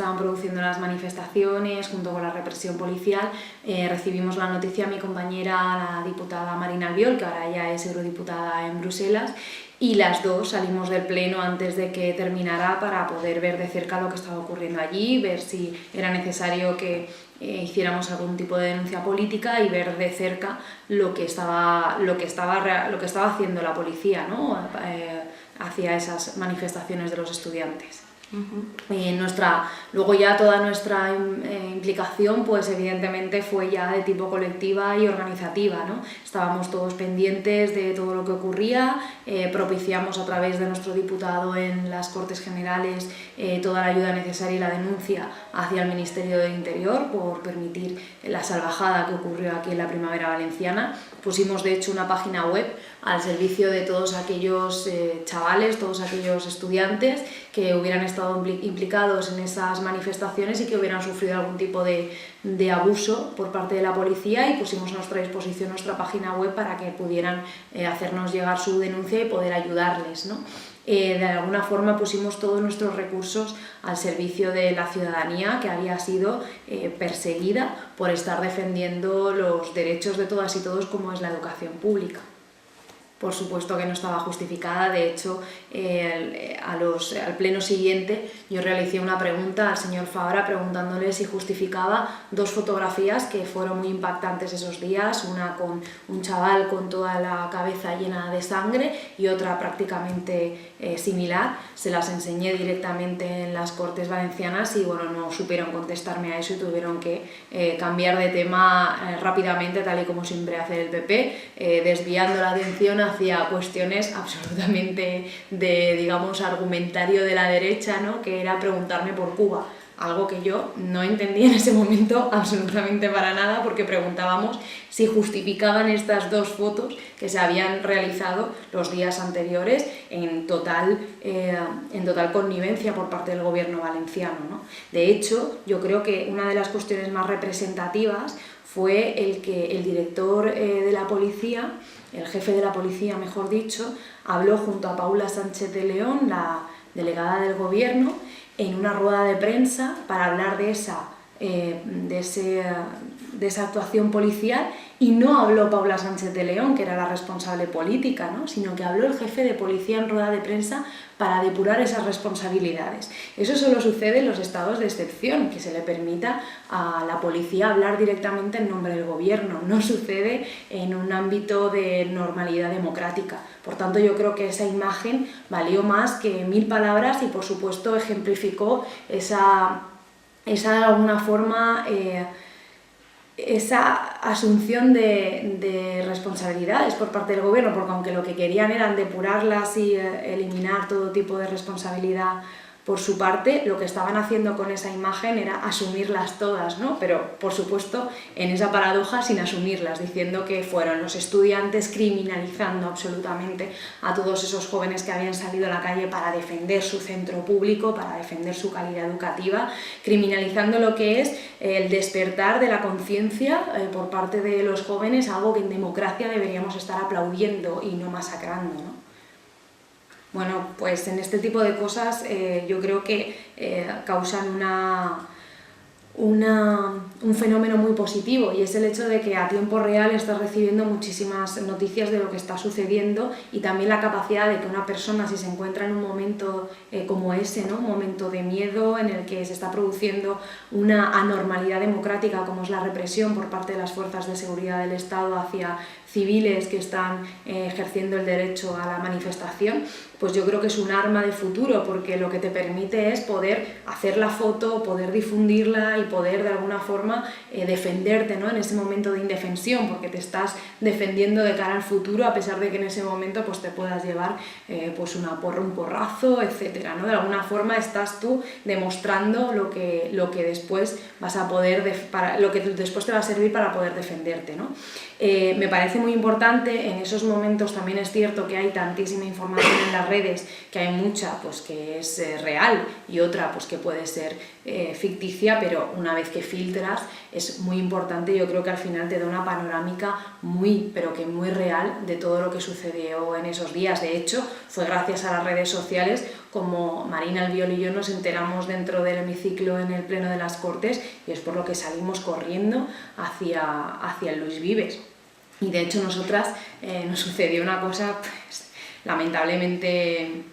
estaban produciendo las manifestaciones, junto con la represión policial, recibimos la noticia a mi compañera, la diputada Marina Albiol, que ahora ya es eurodiputada en Bruselas, y las dos salimos del pleno antes de que terminara para poder ver de cerca lo que estaba ocurriendo allí, ver si era necesario que hiciéramos algún tipo de denuncia política y ver de cerca lo que estaba haciendo la policía, ¿no? Hacia esas manifestaciones de los estudiantes. Luego ya toda nuestra implicación, pues evidentemente fue ya de tipo colectiva y organizativa, ¿no? Estábamos todos pendientes de todo lo que ocurría, propiciamos a través de nuestro diputado en las Cortes Generales toda la ayuda necesaria y la denuncia hacia el Ministerio del Interior por permitir la salvajada que ocurrió aquí en la Primavera Valenciana. Pusimos de hecho una página web al servicio de todos aquellos chavales, todos aquellos estudiantes que hubieran estado implicados en esas manifestaciones y que hubieran sufrido algún tipo de abuso por parte de la policía, y pusimos a nuestra disposición nuestra página web para que pudieran hacernos llegar su denuncia y poder ayudarles, ¿no? De alguna forma pusimos todos nuestros recursos al servicio de la ciudadanía que había sido perseguida por estar defendiendo los derechos de todas y todos, como es la educación pública. Por supuesto que no estaba justificada, de hecho al pleno siguiente yo realicé una pregunta al señor Fabra preguntándole si justificaba dos fotografías que fueron muy impactantes esos días, una con un chaval con toda la cabeza llena de sangre y otra prácticamente similar. Se las enseñé directamente en las Cortes Valencianas y bueno, no supieron contestarme a eso y tuvieron que cambiar de tema rápidamente, tal y como siempre hace el PP, desviando la atención hacia cuestiones absolutamente de, digamos, argumentario de la derecha, ¿no? Que era preguntarme por Cuba, algo que yo no entendí en ese momento absolutamente para nada, porque preguntábamos si justificaban estas dos fotos que se habían realizado los días anteriores en total connivencia por parte del gobierno valenciano, ¿no? De hecho, yo creo que una de las cuestiones más representativas fue el que el director de la policía, el jefe de la policía, mejor dicho, habló junto a Paula Sánchez de León, la delegada del gobierno, en una rueda de prensa para hablar de esa actuación policial, y no habló Paula Sánchez de León, que era la responsable política, ¿no? Sino que habló el jefe de policía en rueda de prensa para depurar esas responsabilidades. Eso solo sucede en los estados de excepción, que se le permita a la policía hablar directamente en nombre del gobierno. No sucede en un ámbito de normalidad democrática. Por tanto, yo creo que esa imagen valió más que 1000 palabras y, por supuesto, ejemplificó esa de alguna forma, esa asunción de responsabilidades por parte del gobierno, porque aunque lo que querían eran depurarlas y eliminar todo tipo de responsabilidad por su parte, lo que estaban haciendo con esa imagen era asumirlas todas, ¿no? Pero, por supuesto, en esa paradoja sin asumirlas, diciendo que fueron los estudiantes criminalizando absolutamente a todos esos jóvenes que habían salido a la calle para defender su centro público, para defender su calidad educativa, criminalizando lo que es el despertar de la conciencia por parte de los jóvenes, algo que en democracia deberíamos estar aplaudiendo y no masacrando, ¿no? Bueno, pues en este tipo de cosas yo creo que causan un fenómeno muy positivo, y es el hecho de que a tiempo real estás recibiendo muchísimas noticias de lo que está sucediendo, y también la capacidad de que una persona, si se encuentra en un momento como ese, ¿no? Un momento de miedo en el que se está produciendo una anormalidad democrática como es la represión por parte de las fuerzas de seguridad del Estado hacia civiles que están ejerciendo el derecho a la manifestación, pues yo creo que es un arma de futuro, porque lo que te permite es poder hacer la foto, poder difundirla y poder de alguna forma defenderte, ¿no? En ese momento de indefensión, porque te estás defendiendo de cara al futuro, a pesar de que en ese momento pues te puedas llevar pues un porrazo, etcétera, ¿no? De alguna forma estás tú demostrando lo que después vas a poder lo que después te va a servir para poder defenderte, ¿no? Me parece muy importante. En esos momentos también es cierto que hay tantísima información en las redes, que hay mucha pues que es real y otra pues que puede ser ficticia, pero una vez que filtras es muy importante. Yo creo que al final te da una panorámica muy, pero que muy real de todo lo que sucedió en esos días. De hecho, fue gracias a las redes sociales como Marina Albiol y yo nos enteramos dentro del hemiciclo en el Pleno de las Cortes, y es por lo que salimos corriendo hacia el Luis Vives. Y de hecho nosotras nos sucedió una cosa pues, lamentablemente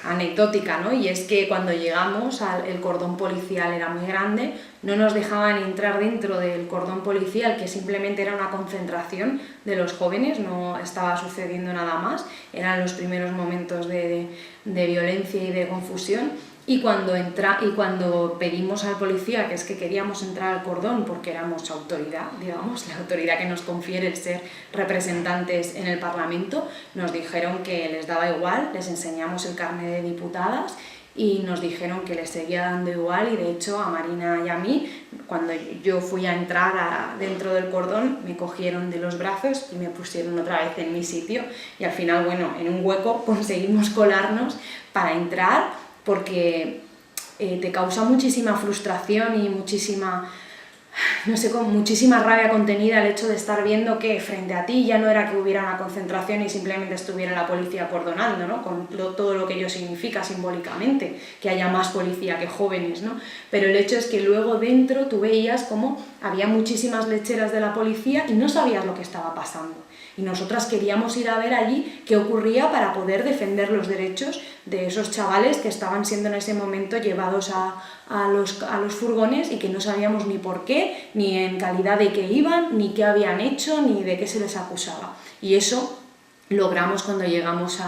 anecdótica, ¿no? Y es que cuando llegamos, el cordón policial era muy grande, no nos dejaban entrar dentro del cordón policial, que simplemente era una concentración de los jóvenes, no estaba sucediendo nada más, eran los primeros momentos de violencia y de confusión. Y cuando pedimos al policía, que es que queríamos entrar al cordón porque éramos autoridad, digamos, la autoridad que nos confiere el ser representantes en el Parlamento, nos dijeron que les daba igual, les enseñamos el carnet de diputadas y nos dijeron que les seguía dando igual, y de hecho a Marina y a mí, cuando yo fui a entrar dentro del cordón, me cogieron de los brazos y me pusieron otra vez en mi sitio, y al final, bueno, en un hueco conseguimos colarnos para entrar, porque te causa muchísima frustración y muchísima rabia contenida el hecho de estar viendo que frente a ti ya no era que hubiera una concentración y simplemente estuviera la policía acordonando, ¿no? Con todo lo que ello significa simbólicamente, que haya más policía que jóvenes, ¿no? Pero el hecho es que luego dentro tú veías como había muchísimas lecheras de la policía y no sabías lo que estaba pasando. Y nosotras queríamos ir a ver allí qué ocurría para poder defender los derechos de esos chavales que estaban siendo en ese momento llevados a los furgones y que no sabíamos ni por qué, ni en calidad de qué iban, ni qué habían hecho, ni de qué se les acusaba. Y eso logramos cuando llegamos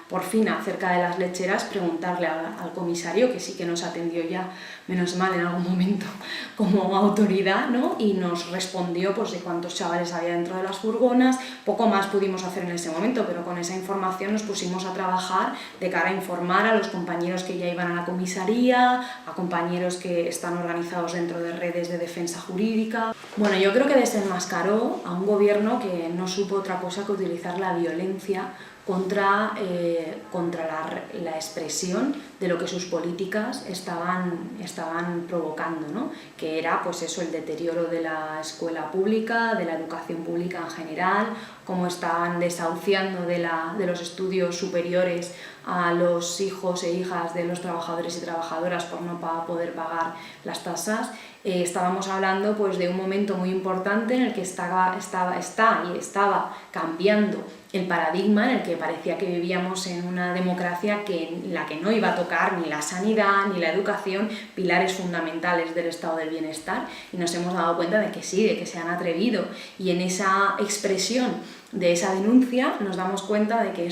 por fin cerca de las lecheras preguntarle al comisario, que sí que nos atendió ya, menos mal, en algún momento como autoridad, ¿no? Y nos respondió pues, de cuántos chavales había dentro de las furgonas. Poco más pudimos hacer en ese momento, pero con esa información nos pusimos a trabajar de cara a informar a los compañeros que ya iban a la comisaría, a compañeros que están organizados dentro de redes de defensa jurídica. Bueno, yo creo que desenmascaró a un gobierno que no supo otra cosa que utilizar la violencia contra la expresión de lo que sus políticas estaban provocando, ¿no? Que era pues eso, el deterioro de la escuela pública, de la educación pública en general, cómo estaban desahuciando de los estudios superiores a los hijos e hijas de los trabajadores y trabajadoras por no poder pagar las tasas. Estábamos hablando pues, de un momento muy importante en el que estaba cambiando el paradigma en el que parecía que vivíamos en una democracia en la que no iba a tocar ni la sanidad ni la educación, pilares fundamentales del estado del bienestar, y nos hemos dado cuenta de que sí, de que se han atrevido, y en esa expresión de esa denuncia nos damos cuenta de que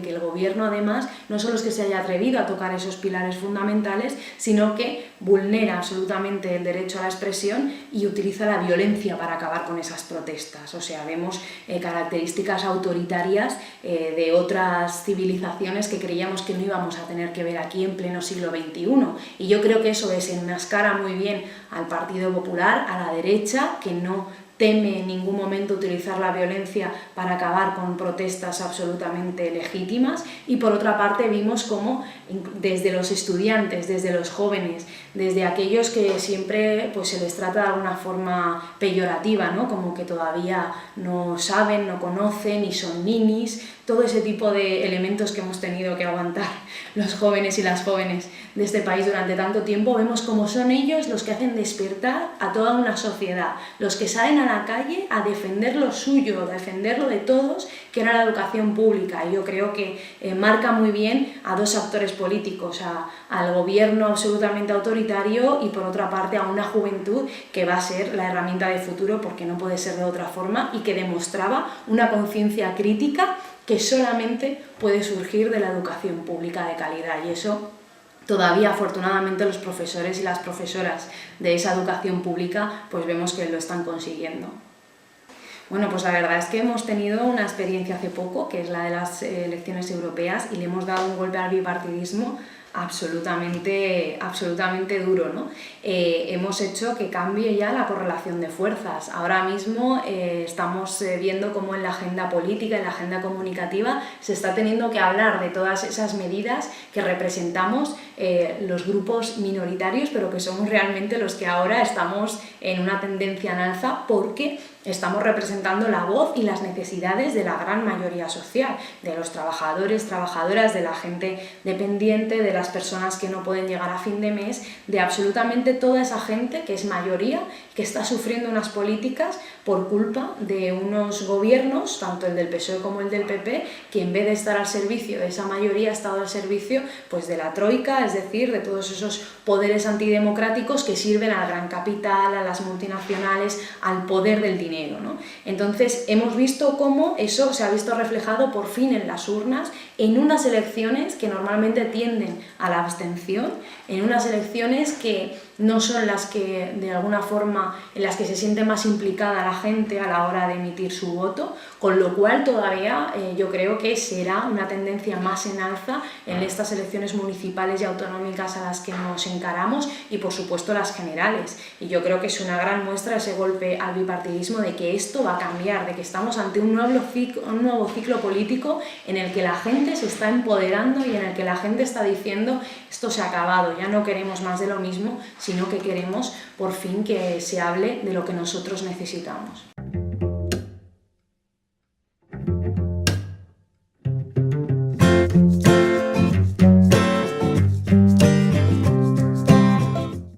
el gobierno además no solo es que se haya atrevido a tocar esos pilares fundamentales, sino que vulnera absolutamente el derecho a la expresión y utiliza la violencia para acabar con esas protestas. O sea, vemos características autoritarias de otras civilizaciones que creíamos que no íbamos a tener que ver aquí en pleno siglo XXI. Y yo creo que eso desenmascara muy bien al Partido Popular, a la derecha, que no teme en ningún momento utilizar la violencia para acabar con protestas absolutamente legítimas. Y por otra parte vimos cómo desde los estudiantes, desde los jóvenes, desde aquellos que siempre pues, se les trata de alguna forma peyorativa, ¿no? Como que todavía no saben, no conocen y son ninis, todo ese tipo de elementos que hemos tenido que aguantar los jóvenes y las jóvenes de este país durante tanto tiempo, vemos cómo son ellos los que hacen despertar a toda una sociedad, los que salen a la calle a defender lo suyo, a defender lo de todos, que era la educación pública. Y yo creo que marca muy bien a dos actores políticos, al gobierno absolutamente autoritario y por otra parte a una juventud que va a ser la herramienta de futuro, porque no puede ser de otra forma, y que demostraba una conciencia crítica que solamente puede surgir de la educación pública de calidad. Y eso todavía, afortunadamente, los profesores y las profesoras de esa educación pública pues vemos que lo están consiguiendo. Bueno, pues la verdad es que hemos tenido una experiencia hace poco, que es la de las elecciones europeas, y le hemos dado un golpe al bipartidismo absolutamente duro, ¿no? Hemos hecho que cambie ya la correlación de fuerzas. Ahora mismo estamos viendo cómo en la agenda política, en la agenda comunicativa, se está teniendo que hablar de todas esas medidas que representamos los grupos minoritarios, pero que somos realmente los que ahora estamos en una tendencia en alza porque estamos representando la voz y las necesidades de la gran mayoría social, de los trabajadores, trabajadoras, de la gente dependiente, de las personas que no pueden llegar a fin de mes, de absolutamente toda esa gente que es mayoría, que está sufriendo unas políticas por culpa de unos gobiernos, tanto el del PSOE como el del PP, que en vez de estar al servicio de esa mayoría, ha estado al servicio pues, de la troika, es decir, de todos esos poderes antidemocráticos que sirven al gran capital, a las multinacionales, al poder del dinero, ¿no? Entonces hemos visto cómo eso se ha visto reflejado por fin en las urnas, en unas elecciones que normalmente tienden a la abstención, en unas elecciones que no son las que de alguna forma en las que se siente más implicada la gente a la hora de emitir su voto, con lo cual todavía yo creo que será una tendencia más en alza en estas elecciones municipales y autonómicas a las que nos encaramos y por supuesto las generales. Y yo creo que es una gran muestra ese golpe al bipartidismo de que esto va a cambiar, de que estamos ante un nuevo ciclo político en el que la gente se está empoderando y en el que la gente está diciendo esto se ha acabado, ya no queremos más de lo mismo, sino que queremos por fin que se hable de lo que nosotros necesitamos.